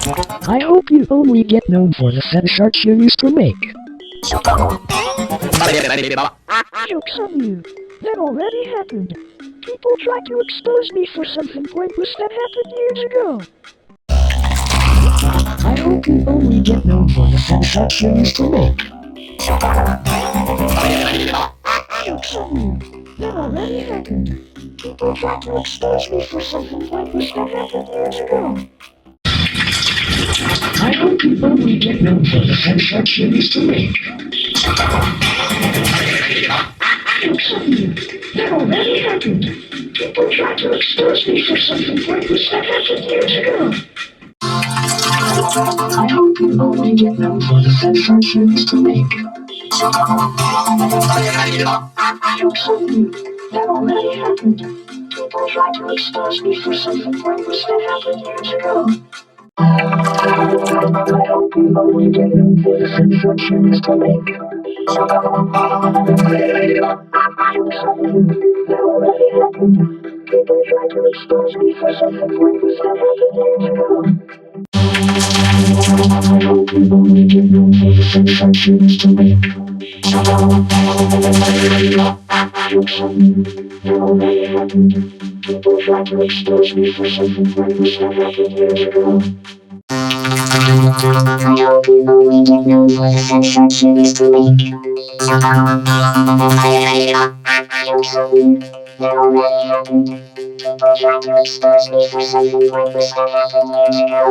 I hope you only get known for the sex arts you used to make. Joke's on you. That already happened. People tried to expose me for something pointless that happened years ago. I hope you only get known for the sex arts you used to make. Joke's on you. That already happened. People tried to expose me for something pointless that happened years ago. I hope you only get known for the sex arts you used to make. Joke's on you. That already happened. People tried to expose me for something pointless that happened years ago. I hope you only get known for the sex arts you used to make. Joke's on you. That already happened. People tried to expose me for something pointless that happened years ago. I hope you only get known for the sex arts you used to make. Joke's on you. That already happened. People tried to expose me for something pointless that happened years ago. I hope you only get known for the sex arts you used to make. Joke's on you. That already happened. People tried to expose me for something pointless that happened years ago. I hope you only get known for the sex arts you used to make. Joke's on you. That already happened. People tried to expose me for something pointless that happened years ago.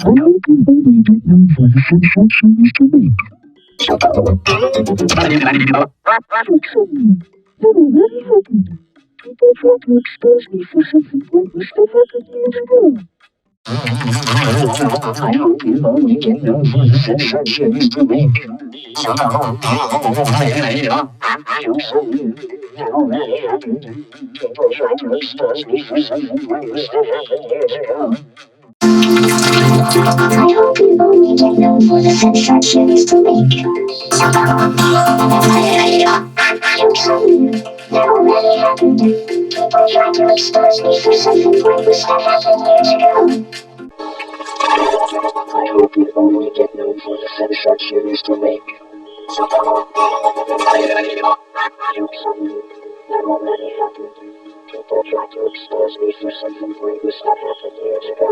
I hope you only get known for the sex arts you used to make. Joke's on you. That already happened. People tried to expose me for something pointless that happened years ago. I hope you only get known for the sex arts you used to make. Joke's on you. That already happened. People tried to expose me for something pointless that happened years ago. I hope you only get known for the sex arts you used to make. Joke's on you. That already happened. People tried to expose me for something pointless that happened years ago. I hope you only get known for the sex arts you used to make. Joke's on you. That already happened. People tried to expose me for something pointless that happened years ago.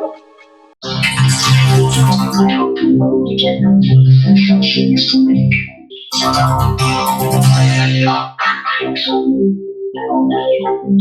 I hope you only get known for the sex arts you used to make. Joke's on you. That already happened.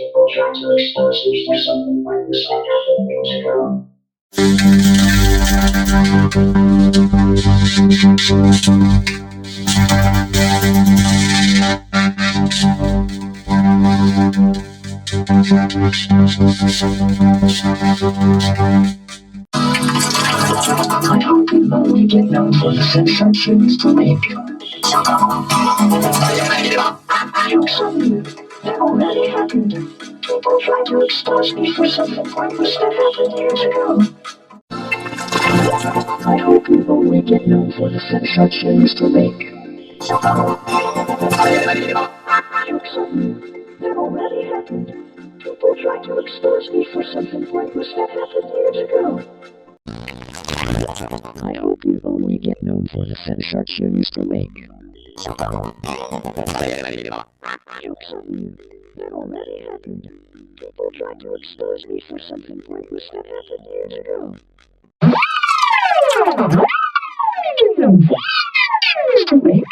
People tried to expose me for something pointless that happened years ago. I hope you only get known for the sex arts you used to make. Joke's on you. That already happened. People tried to expose me for something pointless that happened years ago. I hope you only get known for the sex arts you used to make. Joke's on you. That already happened. People tried to expose me for something pointless that happened years ago. I hope you only get known for the sex arts you used to make.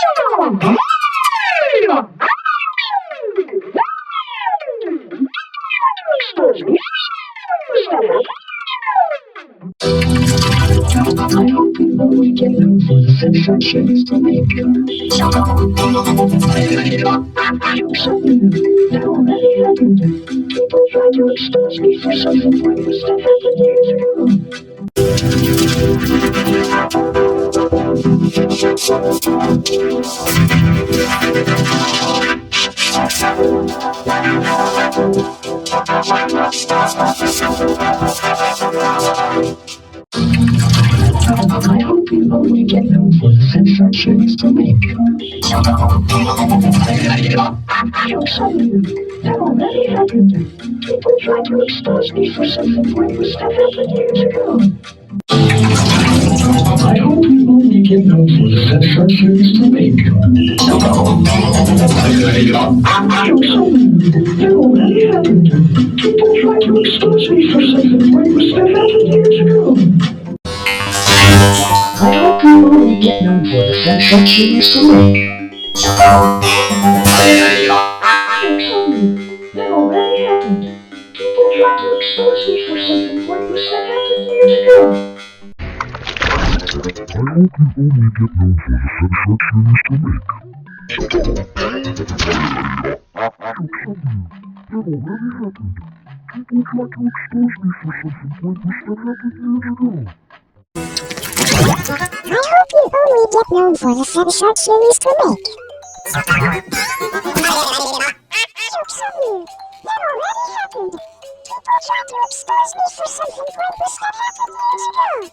Joke's on you. That already happened. People tried to expose me for something pointless that happened years ago. I hope you only get known for the sex arts you used to make. Joke's on you. That already happened. People tried to expose me for something pointless that happened years ago. I hope you only get them for the sensations to make. You'll soon. That already happened. People tried to expose me for something pointless that happened years ago. I hope you only get them for the sensations to make. You'll soon. That already happened. People tried to expose me for something pointless that happened years ago. I hope you only get known for the sense you used to make. That already happened. People tried to expose me for something pointless that happened years ago. I hope you only get known for the sense you used to make. That already happened. People tried to expose me for something pointless that happened years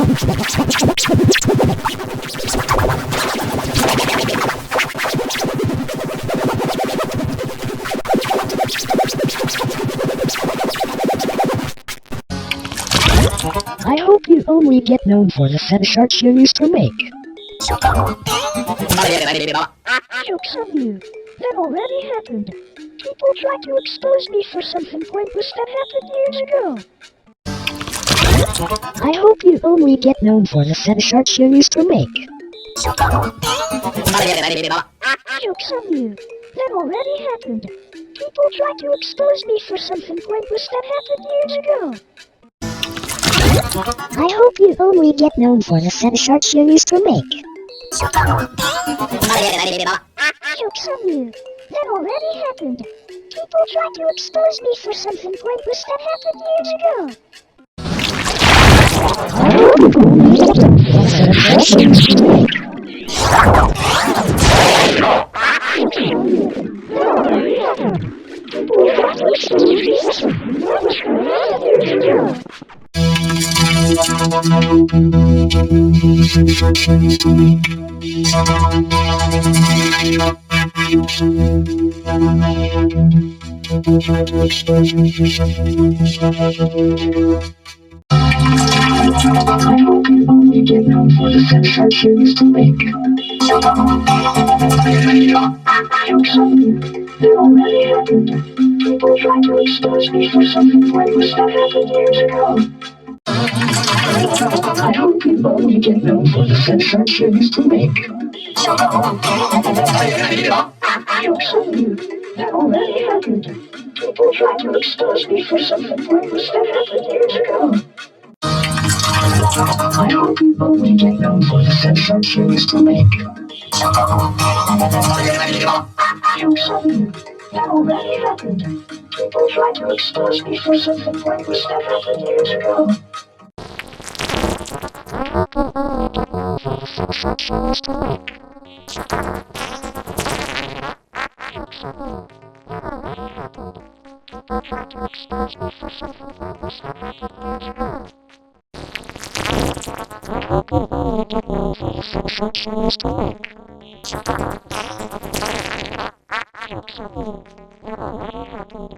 ago. I hope you only get known for the seven short series to make. That already happened. People tried to expose me for something pointless that happened years ago. I hope you only get known for the seven short series to make. Jokes on you. That already happened. People tried to expose me for something pointless that happened years ago. I hope you only get known for the seven short series to make. Jokes on you. That already happened. People tried to expose me for something pointless that happened years ago. I hope you only get known for the seven short series to make. Jokes on you. That already happened. People tried to expose me for something pointless that happened years ago. I hope you only get known for the seven short series to make. Jokes on you. That already happened. People tried to expose me for something pointless that happened years ago. I hope you only get known for the sensations to make. Jokes on you. That already happened. People tried to expose me for something pointless that happened years ago. I hope you only get known for the sensations to make. Jokes on you. That already happened. People tried to expose me for something pointless that happened years ago. I hope you only get known for the sensations to make. Jokes on you. That already happened.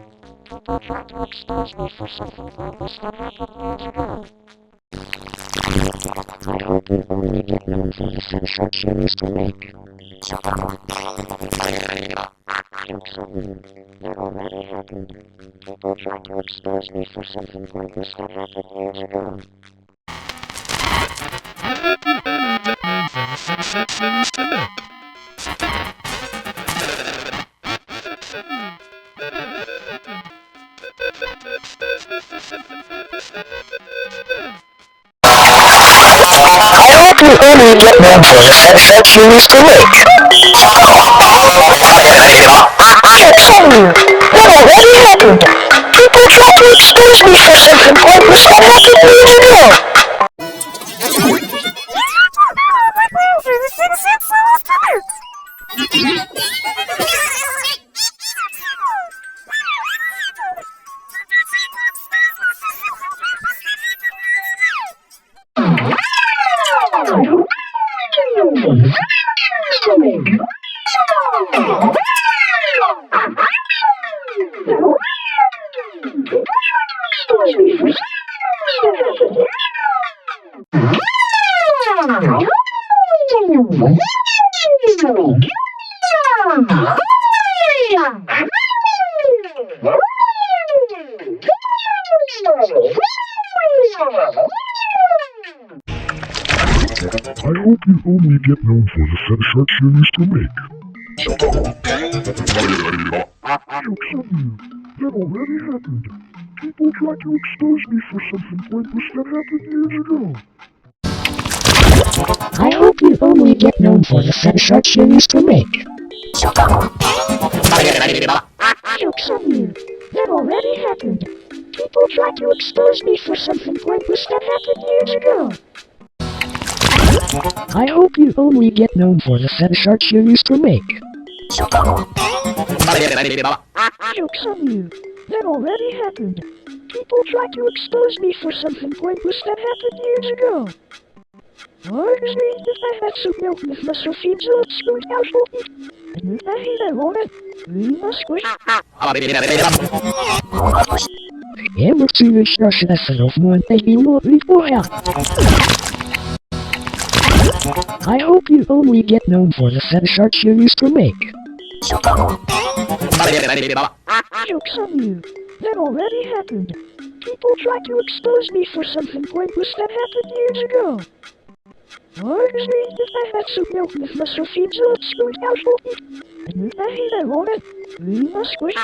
People tried to expose me for something pointless that happened years ago. Only get known for the sense you used to make. Jokes on you. That already happened. People tried to expose me for something pointless that happened years ago. For the seven short series to make. I hope you only get known for the set of sharks you used to make. Jokes on you. That already happened. People tried to expose me for something pointless that happened years ago. I hope you only get known for the set of sharks you used to make. Joke's on you. That already happened. People tried to expose me for something pointless that happened years ago. I hope you only get known for the set of sharks you used to make. Joke's on you. That already happened. People tried to expose me for something pointless that happened years ago. I had some milk with muscle feeds on school house. And I hate I want it. We must squish. Emmertje starsen of one baby more before. I hope you only get known for the set of sharks you used to make. Joke's on you. That already happened. People tried to expose me for something pointless that happened years ago. I had some milk with muscle feeds on school house. And I hate I want it. We must squish.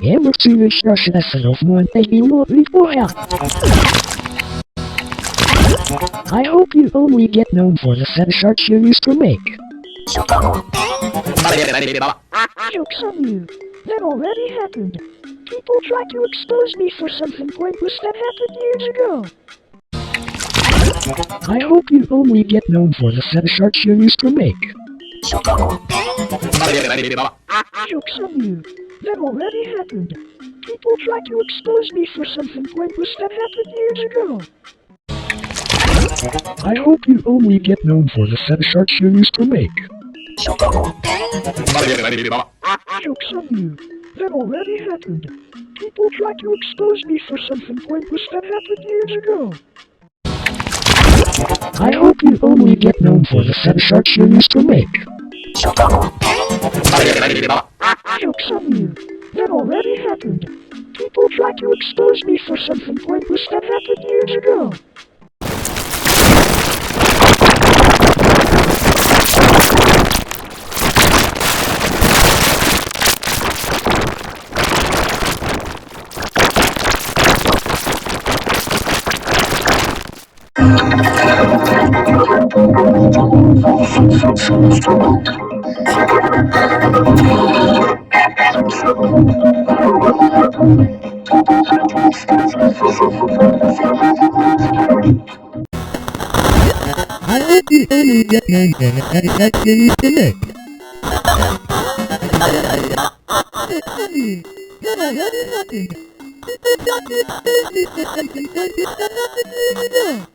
Emmertje starsen of one baby more before. I hope you only get known for the set of sharks you used to make. Joke's on you. That already happened. People tried to expose me for something pointless that happened years ago. I hope you only get known for the set of sharks you used to make. Joke's on you. That already happened. People tried to expose me for something pointless that happened years ago. I hope you only get known for the set of sharks you used to make. Joke's on you. That already happened. People tried to expose me for something pointless that happened years ago. I hope you only get known for the set of sharks you used to make. Joke's on you. That already happened. People tried to expose me for something pointless that happened years ago. I hope you only get known for the set of sharks you used to make. That already happened. People tried to expose me for something pointless that happened years ago.